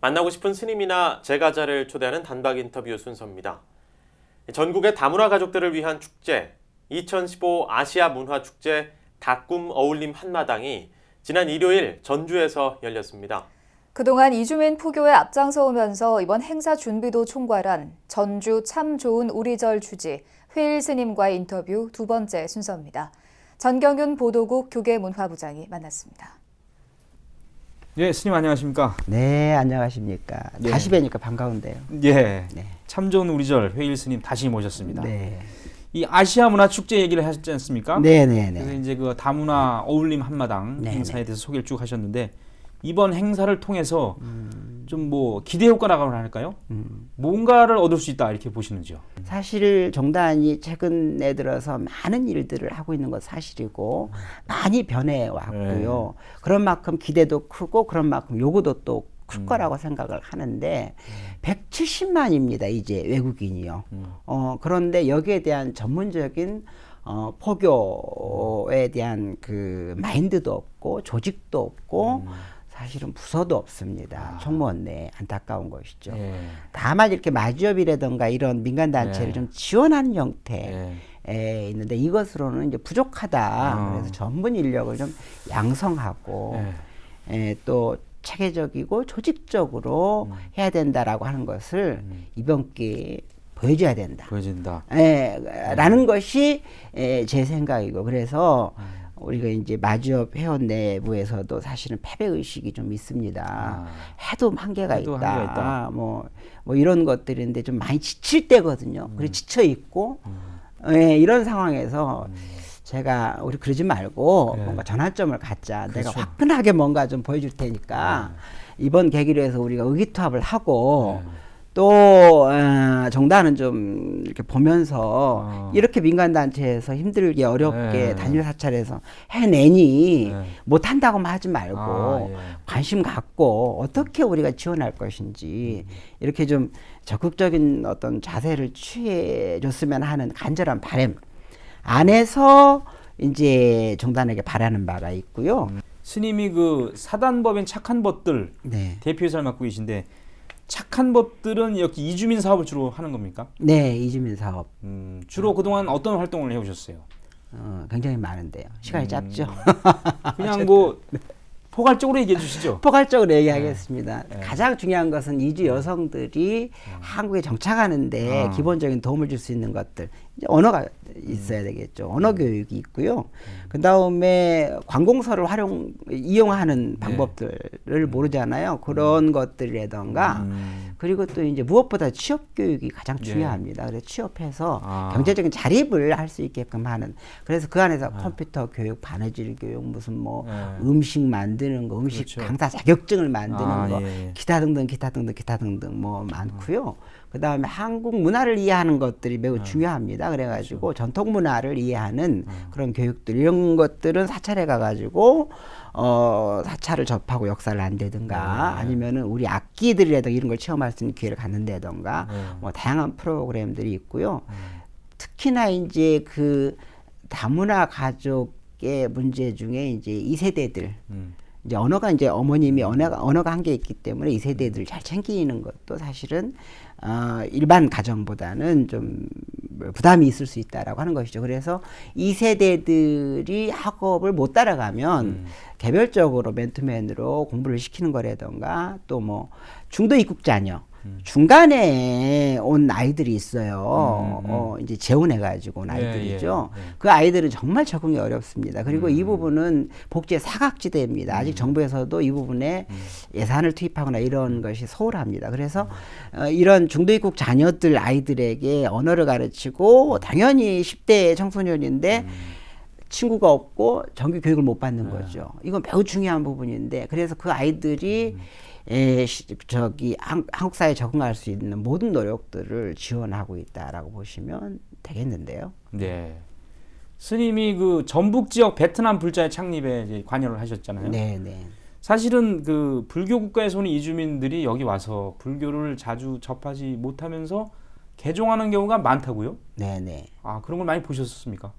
만나고 싶은 스님이나 제가자를 초대하는 단박 인터뷰 순서입니다. 전국의 다문화 가족들을 위한 축제, 2015 아시아 문화축제 다꿈 어울림 한마당이 지난 일요일 전주에서 열렸습니다. 그동안 이주민 포교에 앞장서 오면서 이번 행사 준비도 총괄한 전주 참 좋은 우리절 주지 회일 스님과의 인터뷰 두 번째 순서입니다. 전경윤 보도국 교계문화부장이 만났습니다. 예, 스님 안녕하십니까? 네, 안녕하십니까. 네. 다시 뵈니까 반가운데요. 예, 네. 참 좋은 우리절 회일 스님 다시 모셨습니다. 네. 이 아시아 문화 축제 얘기를 하셨지 않습니까? 네, 네, 그래서 네. 이제 그 다문화 어울림 한마당 네, 행사에 네. 대해서 소개를 쭉 하셨는데 이번 행사를 통해서 좀 뭐 기대 효과라고 할까요? 뭔가를 얻을 수 있다 이렇게 보시는지요? 사실 정단이 최근에 들어서 많은 일들을 하고 있는 건 사실이고 많이 변해 왔고요. 그런 만큼 기대도 크고 그런 만큼 요구도 또 클 거라고 생각을 하는데 170만입니다. 이제 외국인이요. 그런데 여기에 대한 전문적인 포교에 대한 그 마인드도 없고 조직도 없고 사실은 부서도 없습니다. 총무원 내에 안타까운 것이죠. 예. 다만 이렇게 마주업이라든가 이런 민간단체를 네. 좀 지원하는 형태에 예. 있는데 이것으로는 이제 부족하다. 그래서 전문 인력을 좀 양성하고 또 체계적이고 조직적으로 해야 된다라고 하는 것을 이번 기회에 보여줘야 된다. 보여진다. 라는 것이 제 생각이고 그래서 우리가 이제 마주업 회원 내부에서도 사실은 패배 의식이 좀 있습니다. 해도 한계가 해도 있다. 한계가 있다. 뭐 이런 것들인데 좀 많이 지칠 때거든요. 그리고 지쳐 있고 이런 상황에서 제가 우리 그러지 말고 뭔가 전환점을 갖자. 그렇죠. 내가 화끈하게 뭔가 좀 보여줄 테니까 이번 계기로 해서 우리가 의기투합을 하고 또 정단은 좀 이렇게 보면서 이렇게 민간단체에서 힘들게 어렵게 단일 사찰에서 해내니 못한다고만 하지 말고 관심 갖고 어떻게 우리가 지원할 것인지 이렇게 좀 적극적인 어떤 자세를 취해줬으면 하는 간절한 바람 안에서 이제 정단에게 바라는 바가 있고요. 스님이 그 사단법인 착한 법들 네. 대표이사를 맡고 계신데 착한 법들은 여기 이주민 사업을 주로 하는 겁니까? 네, 이주민 사업. 주로 그동안 어떤 활동을 해오셨어요? 굉장히 많은데요. 시간이 짧죠. 그냥 뭐 포괄적으로 얘기해 주시죠. 포괄적으로 얘기하겠습니다. 가장 중요한 것은 이주 여성들이 한국에 정착하는데 기본적인 도움을 줄 수 있는 것들. 이제 언어가 있어야 되겠죠. 언어 교육이 있고요. 그 다음에 관공서를 이용하는 방법들을 모르잖아요. 그런 것들이라던가 그리고 또 이제 무엇보다 취업 교육이 가장 중요합니다. 그래서 취업해서 경제적인 자립을 할 수 있게끔 하는. 그래서 그 안에서 컴퓨터 교육, 바느질 교육, 무슨 뭐 음식 만드는 거, 음식 그렇죠. 강사 자격증을 만드는 거, 예. 기타 등등 뭐 많고요. 그 다음에 한국 문화를 이해하는 것들이 매우 중요합니다. 그래가지고 전통 문화를 이해하는 그런 교육들 이런 것들은 사찰에 가가지고 사찰을 접하고 역사를 한다든가 아니면은 우리 악기들이라든가 이런 걸 체험할 수 있는 기회를 갖는다든가 뭐 다양한 프로그램들이 있고요. 특히나 이제 그 다문화 가족의 문제 중에 이제 2세대들 이제 언어가 이제 어머님이 언어가 한계 있기 때문에 2세대들을 잘 챙기는 것도 사실은 일반 가정보다는 좀 부담이 있을 수 있다라고 하는 것이죠. 그래서 2세대들이 학업을 못 따라가면 개별적으로 맨투맨으로 공부를 시키는 거라던가 또 뭐 중도 입국 자녀 중간에 온 아이들이 있어요. 이제 재혼해가지고 온 아이들이죠. 그 아이들은 정말 적응이 어렵습니다. 그리고 이 부분은 복지의 사각지대입니다. 아직 정부에서도 이 부분에 예산을 투입하거나 이런 것이 소홀합니다. 그래서 이런 중도 입국 자녀들 아이들에게 언어를 가르치고 당연히 10대 청소년인데 친구가 없고 정규 교육을 못 받는 거죠. 이건 매우 중요한 부분인데 그래서 그 아이들이 한국 사회에 적응할 수 있는 모든 노력들을 지원하고 있다라고 보시면 되겠는데요. 네. 스님이 그 전북 지역 베트남 불자의 창립에 이제 관여를 하셨잖아요. 네, 네. 사실은 그 불교 국가에서 온 이주민들이 여기 와서 불교를 자주 접하지 못하면서 개종하는 경우가 많다고요? 네, 네. 아, 그런 걸 많이 보셨습니까?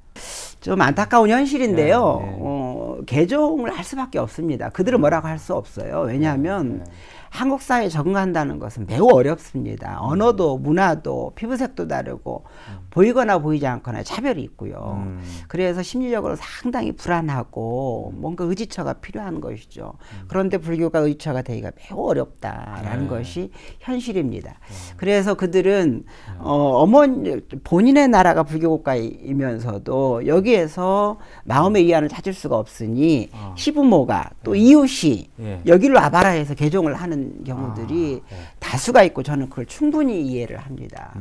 좀 안타까운 현실인데요. 네. 개종을 할 수밖에 없습니다. 그들은 뭐라고 할 수 없어요. 왜냐하면 한국 사회에 적응한다는 것은 매우 어렵습니다. 언어도 문화도 피부색도 다르고 보이거나 보이지 않거나 차별이 있고요. 그래서 심리적으로 상당히 불안하고 뭔가 의지처가 필요한 것이죠. 그런데 불교가 의지처가 되기가 매우 어렵다라는 것이 현실입니다. 그래서 그들은 어머니 본인의 나라가 불교 국가이면서도 여기에서 마음의 위안을 찾을 수가 없으니 시부모가 또 이웃이 예. 여기로 와봐라 해서 개종을 하는 경우들이 다수가 있고 저는 그걸 충분히 이해를 합니다.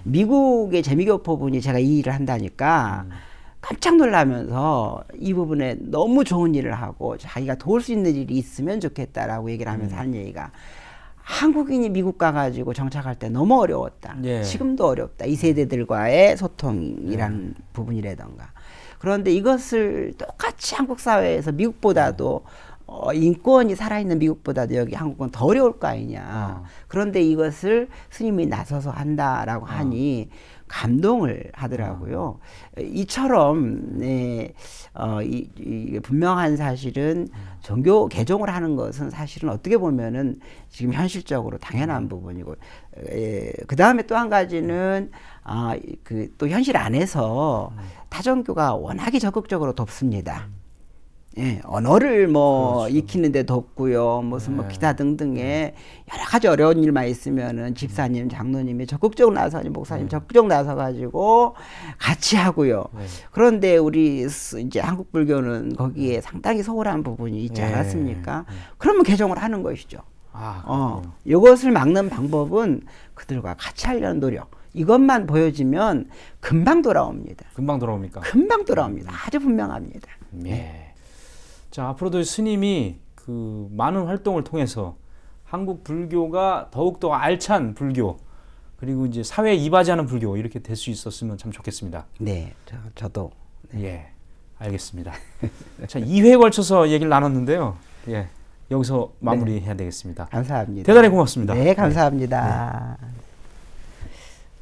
미국의 재미교포분이 제가 이 일을 한다니까 깜짝 놀라면서 이 부분에 너무 좋은 일을 하고 자기가 도울 수 있는 일이 있으면 좋겠다라고 얘기를 하면서 하는 얘기가 한국인이 미국 가가지고 정착할 때 너무 어려웠다. 예. 지금도 어렵다. 이 세대들과의 소통이라는 부분이라던가. 그런데 이것을 똑같이 한국 사회에서 미국보다도 인권이 살아있는 미국보다도 여기 한국은 더 어려울 거 아니냐. 그런데 이것을 스님이 나서서 한다라고 하니 감동을 하더라고요. 이처럼 이 분명한 사실은 종교 개종을 하는 것은 사실은 어떻게 보면은 지금 현실적으로 당연한 부분이고, 그 다음에 또 한 가지는 또 현실 안에서 타종교가 워낙에 적극적으로 돕습니다. 예, 언어를 뭐 익히는데 돕고요. 무슨 뭐 기타 등등의 여러 가지 어려운 일만 있으면은 집사님, 장로님이 적극적으로 나서니 목사님 적극적으로 나서가지고 같이 하고요. 그런데 우리 이제 한국 불교는 거기에 상당히 소홀한 부분이 있지 않았습니까? 그러면 개종을 하는 것이죠. 이것을 막는 방법은 그들과 같이 하려는 노력. 이것만 보여지면 금방 돌아옵니다. 금방 돌아옵니까? 금방 돌아옵니다. 아주 분명합니다. 예. 자, 앞으로도 스님이 그 많은 활동을 통해서 한국 불교가 더욱더 알찬 불교, 그리고 이제 사회에 이바지하는 불교 이렇게 될 수 있었으면 참 좋겠습니다. 네, 저도. 예, 알겠습니다. 자, 2회에 걸쳐서 얘기를 나눴는데요. 예, 여기서 마무리해야 되겠습니다. 감사합니다. 대단히 고맙습니다. 네, 감사합니다. 네.